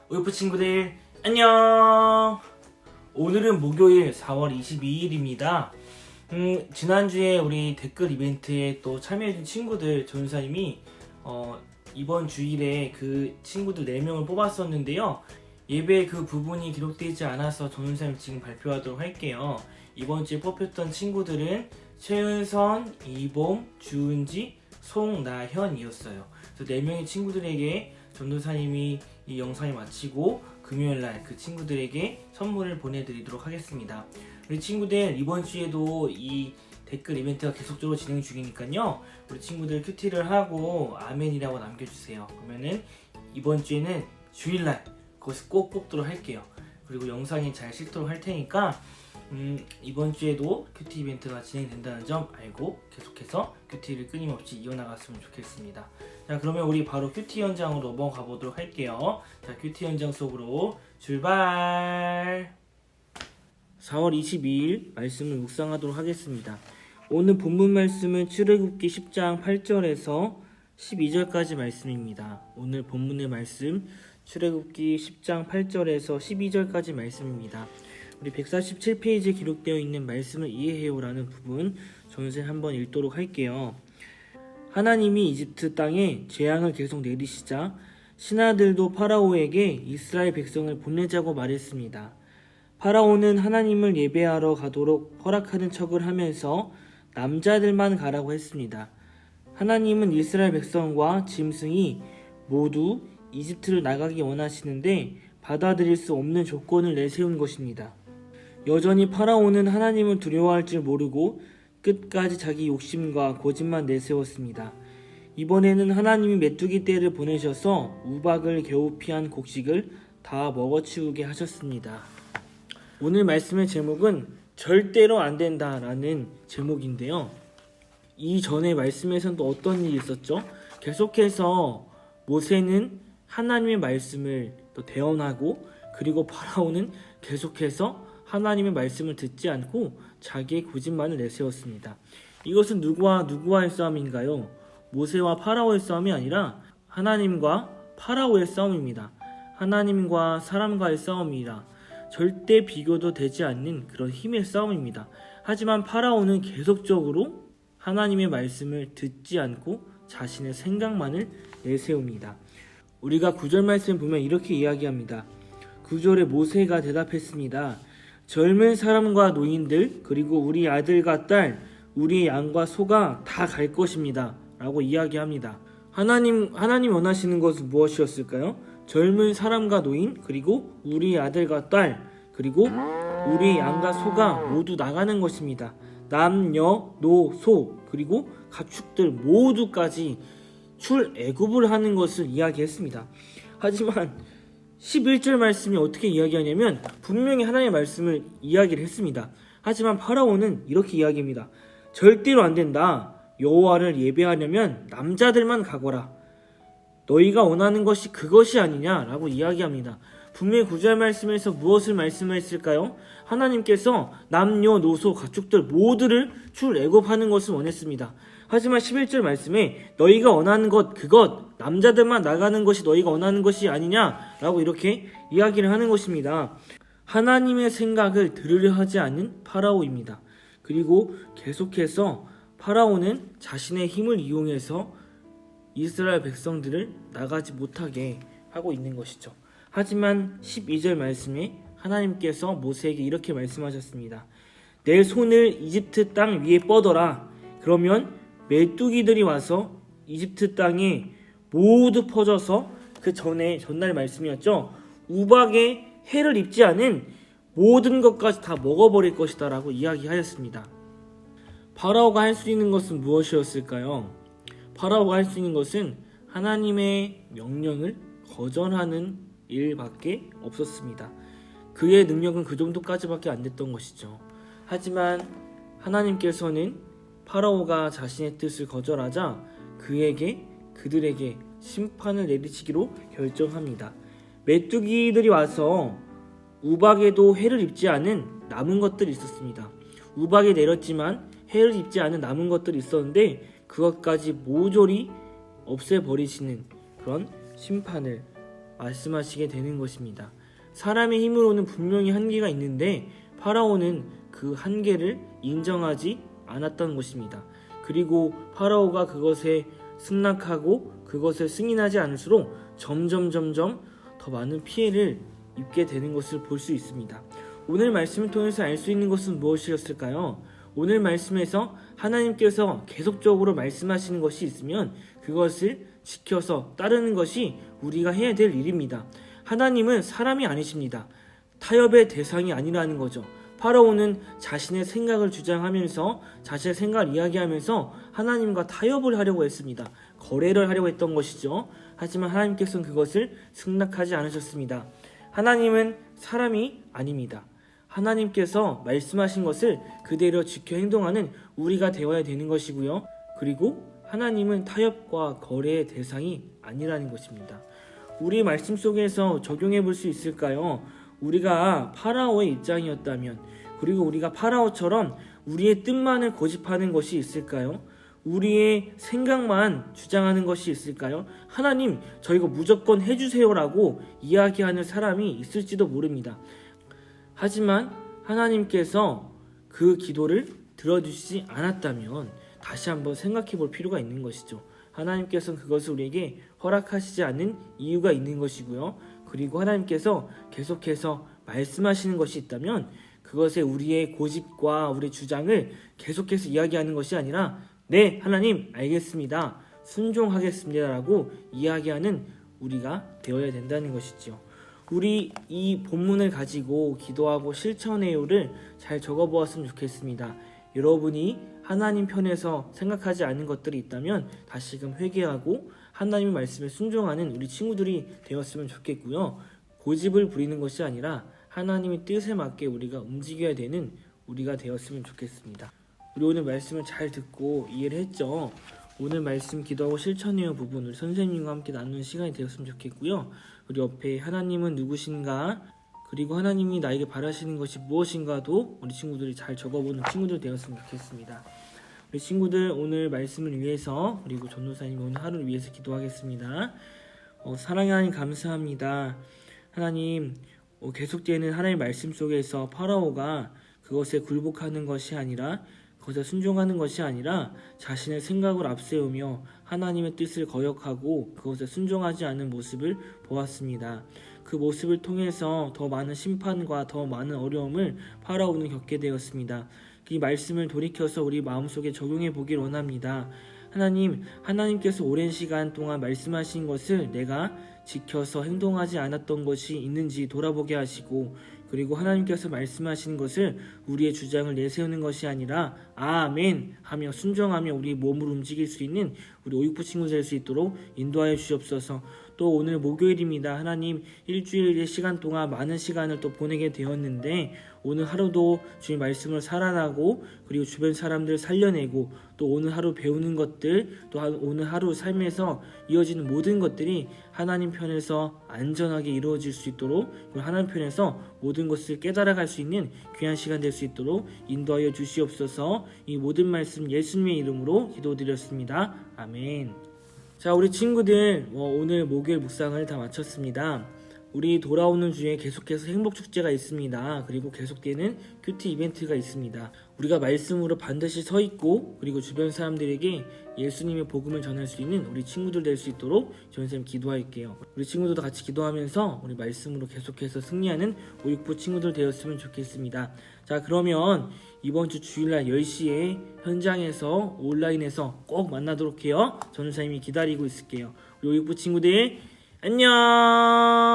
울프 친구들 안녕. 오늘은 목요일 4월 22일입니다. 지난주에 우리 댓글 이벤트에 또 참여해준 친구들 전사님이 이번 주일에 그 친구들 4명을 뽑았었는데요. 예배 그 부분이 기록되지 않아서 전사님 지금 발표하도록 할게요. 이번 주에 뽑혔던 친구들은 최은선, 이봄, 주은지, 송나현이었어요. 그래서 4명의 친구들에게 전도사님이 이 영상을 마치고 금요일날 그 친구들에게 선물을 보내드리도록 하겠습니다. 우리 친구들 이번 주에도 이 댓글 이벤트가 계속적으로 진행 중이니까요. 우리 친구들 큐티를 하고 아멘이라고 남겨주세요. 그러면은 이번 주에는 주일날 그것을 꼭 뽑도록 할게요. 그리고 영상이 잘 싣도록 할 테니까 이번 주에도 큐티 이벤트가 진행된다는 점 알고 계속해서 큐티를 끊임없이 이어나갔으면 좋겠습니다. 자, 그러면 우리 바로 큐티 현장으로 넘어가 보도록 할게요. 자, 큐티 현장 속으로 출발! 4월 22일 말씀을 묵상하도록 하겠습니다. 오늘 본문 말씀은 출애굽기 10장 8절에서 12절까지 말씀입니다. 오늘 본문의 말씀 출애굽기 10장 8절에서 12절까지 말씀입니다. 우리 147페이지에 기록되어 있는 말씀을 이해해요라는 부분 전세 한번 읽도록 할게요. 하나님이 이집트 땅에 재앙을 계속 내리시자 신하들도 파라오에게 이스라엘 백성을 보내자고 말했습니다. 파라오는 하나님을 예배하러 가도록 허락하는 척을 하면서 남자들만 가라고 했습니다. 하나님은 이스라엘 백성과 짐승이 모두 이집트를 나가기 원하시는데 받아들일 수 없는 조건을 내세운 것입니다. 여전히 파라오는 하나님을 두려워할 줄 모르고 끝까지 자기 욕심과 고집만 내세웠습니다. 이번에는 하나님이 메뚜기 떼를 보내셔서 우박을 겨우 피한 곡식을 다 먹어치우게 하셨습니다. 오늘 말씀의 제목은 절대로 안 된다라는 제목인데요. 이전에 말씀에서는 또 어떤 일이 있었죠? 계속해서 모세는 하나님의 말씀을 또 대언하고 그리고 파라오는 계속해서 하나님의 말씀을 듣지 않고 자기의 고집만을 내세웠습니다. 이것은 누구와 누구와의 싸움인가요? 모세와 파라오의 싸움이 아니라 하나님과 파라오의 싸움입니다. 하나님과 사람과의 싸움이라 절대 비교도 되지 않는 그런 힘의 싸움입니다. 하지만 파라오는 계속적으로 하나님의 말씀을 듣지 않고 자신의 생각만을 내세웁니다. 우리가 9절 말씀 보면 이렇게 이야기합니다. 9절에 모세가 대답했습니다. 젊은 사람과 노인들 그리고 우리 아들과 딸 우리 양과 소가 다 갈 것입니다 라고 이야기합니다. 하나님 원하시는 것은 무엇이었을까요? 젊은 사람과 노인 그리고 우리 아들과 딸 그리고 우리 양과 소가 모두 나가는 것입니다. 남녀 노소 그리고 가축들 모두까지 출애굽을 하는 것을 이야기했습니다. 하지만 11절 말씀이 어떻게 이야기하냐면 분명히 하나님의 말씀을 이야기를 했습니다. 하지만 파라오는 이렇게 이야기합니다. 절대로 안 된다. 여호와를 예배하려면 남자들만 가거라. 너희가 원하는 것이 그것이 아니냐라고 이야기합니다. 분명히 9절 말씀에서 무엇을 말씀했을까요? 하나님께서 남녀노소 가축들 모두를 출애굽하는 것을 원했습니다. 하지만 11절 말씀에 너희가 원하는 것 그것 남자들만 나가는 것이 너희가 원하는 것이 아니냐라고 이렇게 이야기를 하는 것입니다. 하나님의 생각을 들으려 하지 않는 파라오입니다. 그리고 계속해서 파라오는 자신의 힘을 이용해서 이스라엘 백성들을 나가지 못하게 하고 있는 것이죠. 하지만 12절 말씀에 하나님께서 모세에게 이렇게 말씀하셨습니다. 내 손을 이집트 땅 위에 뻗어라. 그러면 메뚜기들이 와서 이집트 땅에 모두 퍼져서 그 전날 말씀이었죠. 우박에 해를 입지 않은 모든 것까지 다 먹어버릴 것이다 라고 이야기하였습니다. 파라오가 할 수 있는 것은 무엇이었을까요? 파라오가 할 수 있는 것은 하나님의 명령을 거절하는 일밖에 없었습니다. 그의 능력은 그 정도까지밖에 안 됐던 것이죠. 하지만 하나님께서는 파라오가 자신의 뜻을 거절하자 그들에게 심판을 내리시기로 결정합니다. 메뚜기들이 와서 우박에도 해를 입지 않은 남은 것들이 있었습니다. 우박에 내렸지만 해를 입지 않은 남은 것들이 있었는데 그것까지 모조리 없애버리시는 그런 심판을 말씀하시게 되는 것입니다. 사람의 힘으로는 분명히 한계가 있는데 파라오는 그 한계를 인정하지 않았던 것입니다. 그리고 파라오가 그것에 승낙하고 그것을 승인하지 않을수록 점점 더 많은 피해를 입게 되는 것을 볼 수 있습니다. 오늘 말씀을 통해서 알 수 있는 것은 무엇이었을까요? 오늘 말씀에서 하나님께서 계속적으로 말씀하시는 것이 있으면 그것을 지켜서 따르는 것이 우리가 해야 될 일입니다. 하나님은 사람이 아니십니다. 타협의 대상이 아니라는 거죠. 파라오는 자신의 생각을 주장하면서 자신의 생각을 이야기하면서 하나님과 타협을 하려고 했습니다. 거래를 하려고 했던 것이죠. 하지만 하나님께서는 그것을 승낙하지 않으셨습니다. 하나님은 사람이 아닙니다. 하나님께서 말씀하신 것을 그대로 지켜 행동하는 우리가 되어야 되는 것이고요. 그리고 하나님은 타협과 거래의 대상이 아니라는 것입니다. 우리 말씀 속에서 적용해 볼 수 있을까요? 우리가 파라오의 입장이었다면, 그리고 우리가 파라오처럼 우리의 뜻만을 고집하는 것이 있을까요? 우리의 생각만 주장하는 것이 있을까요? 하나님, 저 이거 무조건 해주세요라고 이야기하는 사람이 있을지도 모릅니다. 하지만 하나님께서 그 기도를 들어주시지 않았다면 다시 한번 생각해 볼 필요가 있는 것이죠. 하나님께서는 그것을 우리에게 허락하시지 않는 이유가 있는 것이고요. 그리고 하나님께서 계속해서 말씀하시는 것이 있다면 그것에 우리의 고집과 우리의 주장을 계속해서 이야기하는 것이 아니라 네, 하나님 알겠습니다. 순종하겠습니다 라고 이야기하는 우리가 되어야 된다는 것이죠. 우리 이 본문을 가지고 기도하고 실천해요를 잘 적어보았으면 좋겠습니다. 여러분이 하나님 편에서 생각하지 않는 것들이 있다면 다시금 회개하고 하나님의 말씀에 순종하는 우리 친구들이 되었으면 좋겠고요. 고집을 부리는 것이 아니라 하나님의 뜻에 맞게 우리가 움직여야 되는 우리가 되었으면 좋겠습니다. 우리 오늘 말씀을 잘 듣고 이해를 했죠? 오늘 말씀 기도하고 실천해요 부분 우리 선생님과 함께 나누는 시간이 되었으면 좋겠고요. 우리 옆에 하나님은 누구신가, 그리고 하나님이 나에게 바라시는 것이 무엇인가도 우리 친구들이 잘 적어보는 친구들 되었으면 좋겠습니다. 우리 친구들 오늘 말씀을 위해서, 그리고 전도사님이 오늘 하루를 위해서 기도하겠습니다. 사랑의 하나님 감사합니다. 하나님, 계속되는 하나님의 말씀 속에서 파라오가 그것에 굴복하는 것이 아니라, 그것에 순종하는 것이 아니라 자신의 생각을 앞세우며 하나님의 뜻을 거역하고 그것에 순종하지 않는 모습을 보았습니다. 그 모습을 통해서 더 많은 심판과 더 많은 어려움을 파라오는 겪게 되었습니다. 이 말씀을 돌이켜서 우리 마음속에 적용해 보길 원합니다. 하나님께서 오랜 시간 동안 말씀하신 것을 내가 지켜서 행동하지 않았던 것이 있는지 돌아보게 하시고, 그리고 하나님께서 말씀하시는 것을 우리의 주장을 내세우는 것이 아니라 아멘 하며 순종하며 우리 몸을 움직일 수 있는 우리 오육부 친구 될 수 있도록 인도하여 주옵소서. 또 오늘 목요일입니다. 하나님, 일주일의 시간 동안 많은 시간을 또 보내게 되었는데 오늘 하루도 주님 말씀을 살아나고 그리고 주변 사람들 살려내고 또 오늘 하루 배우는 것들, 또 오늘 하루 삶에서 이어지는 모든 것들이 하나님 편에서 안전하게 이루어질 수 있도록, 그리고 하나님 편에서 모든 것을 깨달아갈 수 있는 귀한 시간 될 수 있도록 인도하여 주시옵소서. 이 모든 말씀 예수님의 이름으로 기도드렸습니다. 아멘. 자, 우리 친구들 오늘 목요일 묵상을 다 마쳤습니다. 우리 돌아오는 주에 계속해서 행복축제가 있습니다. 그리고 계속되는 큐티 이벤트가 있습니다. 우리가 말씀으로 반드시 서 있고 그리고 주변 사람들에게 예수님의 복음을 전할 수 있는 우리 친구들 될 수 있도록 전선생님 기도할게요. 우리 친구들도 같이 기도하면서 우리 말씀으로 계속해서 승리하는 오육부 친구들 되었으면 좋겠습니다. 자, 그러면 이번 주 주일날 10시에 현장에서 온라인에서 꼭 만나도록 해요. 전선생님이 기다리고 있을게요. 우리 오육부 친구들 안녕.